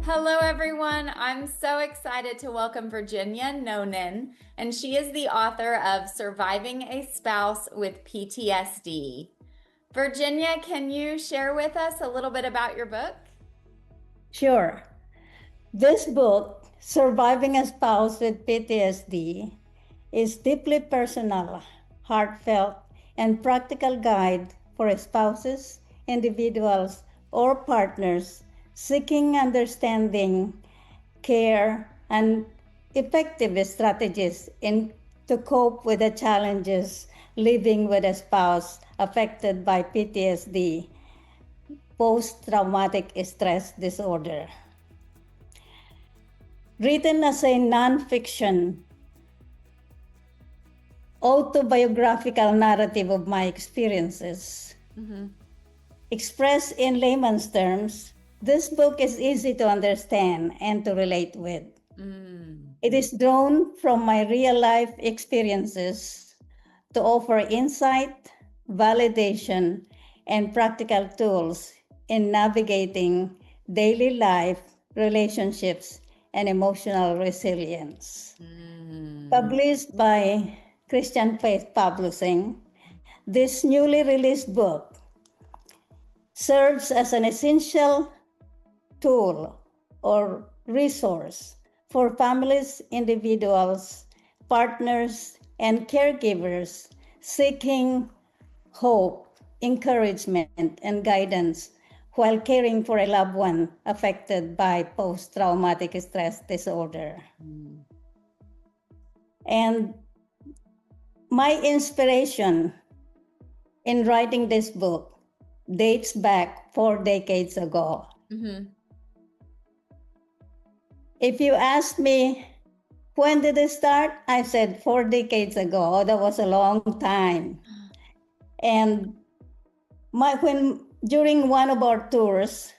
Hello, everyone. I'm so excited to welcome Virginia Nonen, and she is the author of Surviving a Spouse with PTSD. Virginia, can you share with us a little bit about your book? Sure. This book, Surviving a Spouse with PTSD, is deeply personal, heartfelt, and practical guide for spouses, individuals, or partners seeking understanding, care, and effective strategies to cope with the challenges living with a spouse affected by PTSD, post-traumatic stress disorder. Written as a nonfiction autobiographical narrative of my experiences. Expressed in layman's terms, this book is easy to understand and to relate with. It is drawn from my real life experiences to offer insight, validation, and practical tools in navigating daily life, relationships, and emotional resilience. Published by Christian Faith Publishing, this newly released book serves as an essential tool or resource for families, individuals, partners, and caregivers seeking hope, encouragement, and guidance while caring for a loved one affected by post-traumatic stress disorder. And my inspiration in writing this book dates back 4 decades ago. If you ask me, when did it start? I said 4 decades ago. That was a long time. And during one of our tours,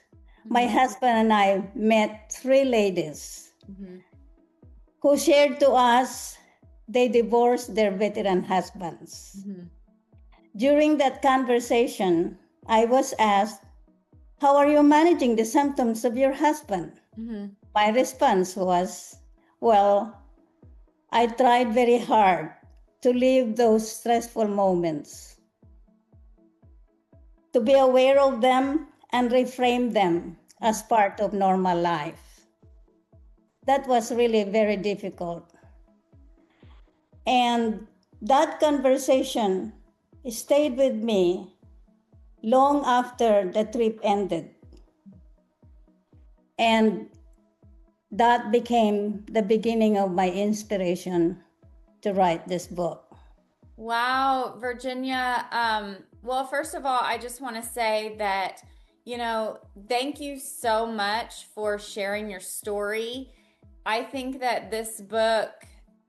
my husband and I met 3 ladies who shared to us they divorced their veteran husbands. During that conversation, I was asked, how are you managing the symptoms of your husband? My response was, well, I tried very hard to live those stressful moments, to be aware of them and reframe them as part of normal life. That was really very difficult. And that conversation stayed with me long after the trip ended. And that became the beginning of my inspiration to write this book. Wow, Virginia. Well, first of all, I just want to say that, thank you so much for sharing your story. I think that this book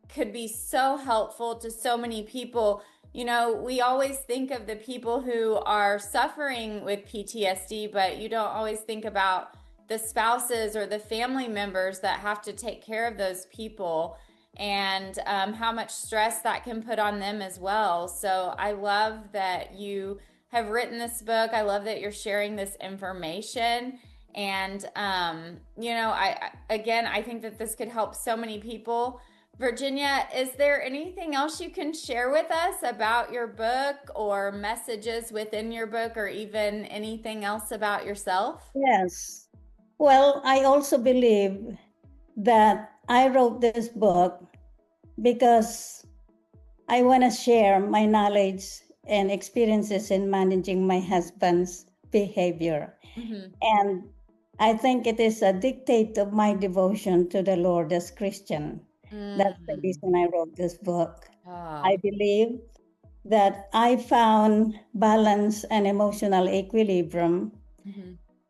could be so helpful to so many people. We always think of the people who are suffering with PTSD, but you don't always think about the spouses or the family members that have to take care of those people and how much stress that can put on them as well. So I love that you have written this book. I love that you're sharing this information. And, I think that this could help so many people. Virginia, is there anything else you can share with us about your book or messages within your book or even anything else about yourself? Yes. Well, I also believe that I wrote this book because I want to share my knowledge and experiences in managing my husband's behavior. And I think it is a dictate of my devotion to the Lord as Christian. That's the reason I wrote this book. I believe that I found balance and emotional equilibrium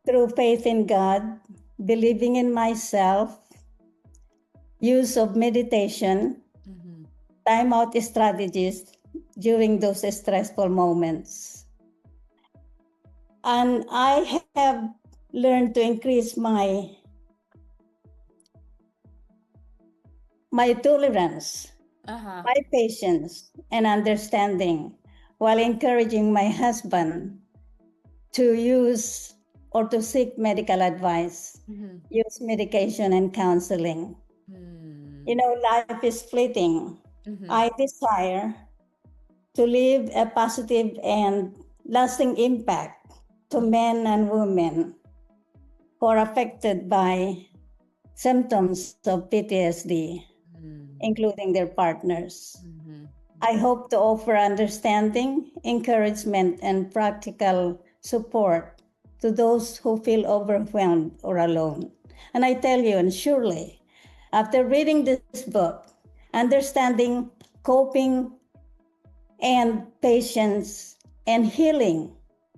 through faith in God, believing in myself, use of meditation, time out strategies during those stressful moments. And I have learned to increase my tolerance, my patience, and understanding while encouraging my husband to use or to seek medical advice, use medication and counseling. You know, life is fleeting. I desire to leave a positive and lasting impact to men and women who are affected by symptoms of PTSD, including their partners. I hope to offer understanding, encouragement, and practical support to those who feel overwhelmed or alone. And I tell you, and surely, after reading this book, understanding, coping, and patience and healing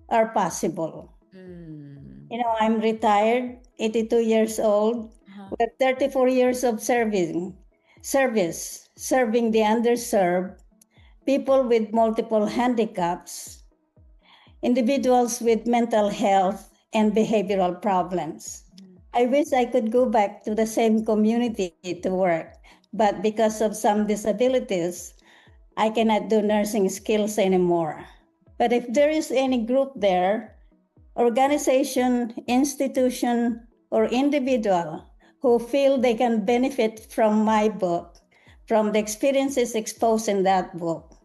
are possible. You know, I'm retired, 82 years old, with 34 years of serving the underserved, people with multiple handicaps, individuals with mental health and behavioral problems. I wish I could go back to the same community to work, but because of some disabilities, I cannot do nursing skills anymore. But if there is any group there, organization, institution, or individual who feel they can benefit from my book, from the experiences exposed in that book,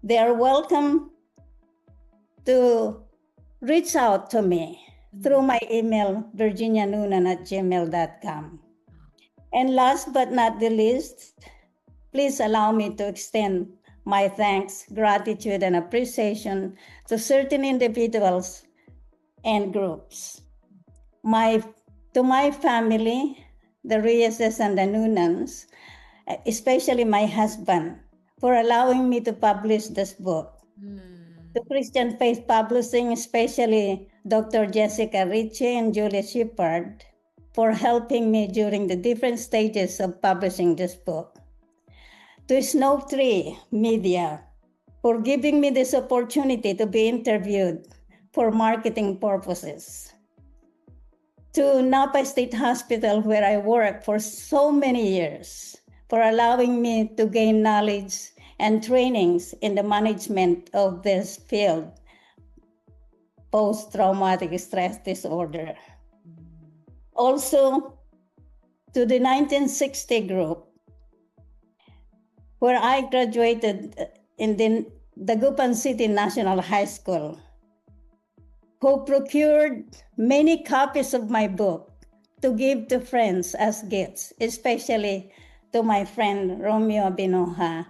they are welcome to reach out to me through my email, virginianoonan@gmail.com. And last but not the least, please allow me to extend my thanks, gratitude, and appreciation to certain individuals and groups. To my family, the Reyes and the Noonans, especially my husband, for allowing me to publish this book. To Christian Faith Publishing, especially Dr. Jessica Ritchie and Julie Shepard, for helping me during the different stages of publishing this book. To Snow Tree Media, for giving me this opportunity to be interviewed for marketing purposes. To Napa State Hospital, where I worked for so many years, for allowing me to gain knowledge and trainings in the management of this field, post-traumatic stress disorder. Also, to the 1960 group, where I graduated in the Dagupan City National High School, who procured many copies of my book to give to friends as gifts, especially to my friend Romeo Binoja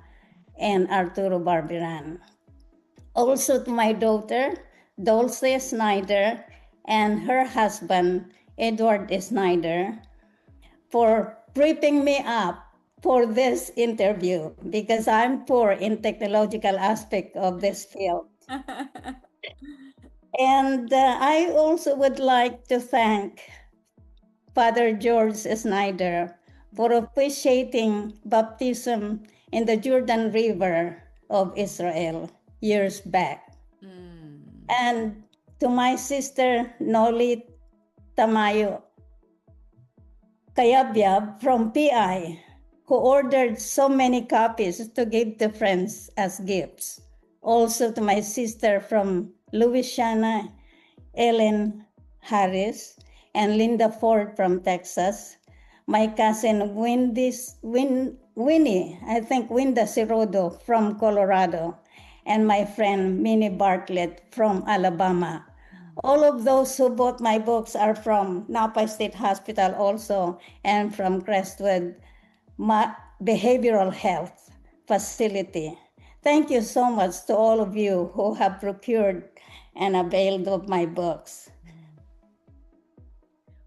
and Arturo Barberan. Also to my daughter, Dulce Snyder, and her husband, Edward Snyder, for prepping me up for this interview, because I'm poor in technological aspect of this field. And I also would like to thank Father George Snyder for officiating baptism in the Jordan River of Israel years back. And to my sister Noli Tamayo Kayabyab from PI, who ordered so many copies to give to friends as gifts. Also to my sister from Louisiana, Ellen Harris, and Linda Ford from Texas. My cousin Winnie Cirodo from Colorado, and my friend Minnie Bartlett from Alabama. All of those who bought my books are from Napa State Hospital also, and from Crestwood Behavioral Health Facility. Thank you so much to all of you who have procured and availed of my books.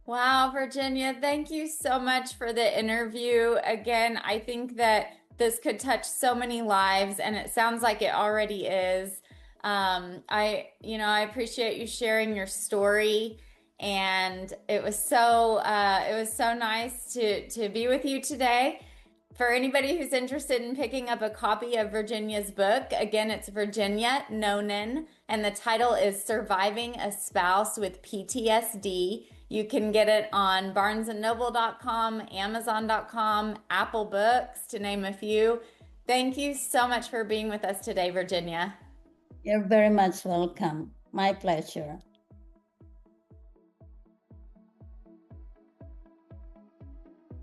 Wow, Virginia, thank you so much for the interview. Again, I think that this could touch so many lives, and it sounds like it already is. I appreciate you sharing your story, and it was so nice to be with you today. For anybody who's interested in picking up a copy of Virginia's book, again, it's Virginia Noonan, and the title is Surviving a Spouse with PTSD. You can get it on barnesandnoble.com, amazon.com, Apple Books, to name a few. Thank you so much for being with us today, Virginia. You're very much welcome. My pleasure.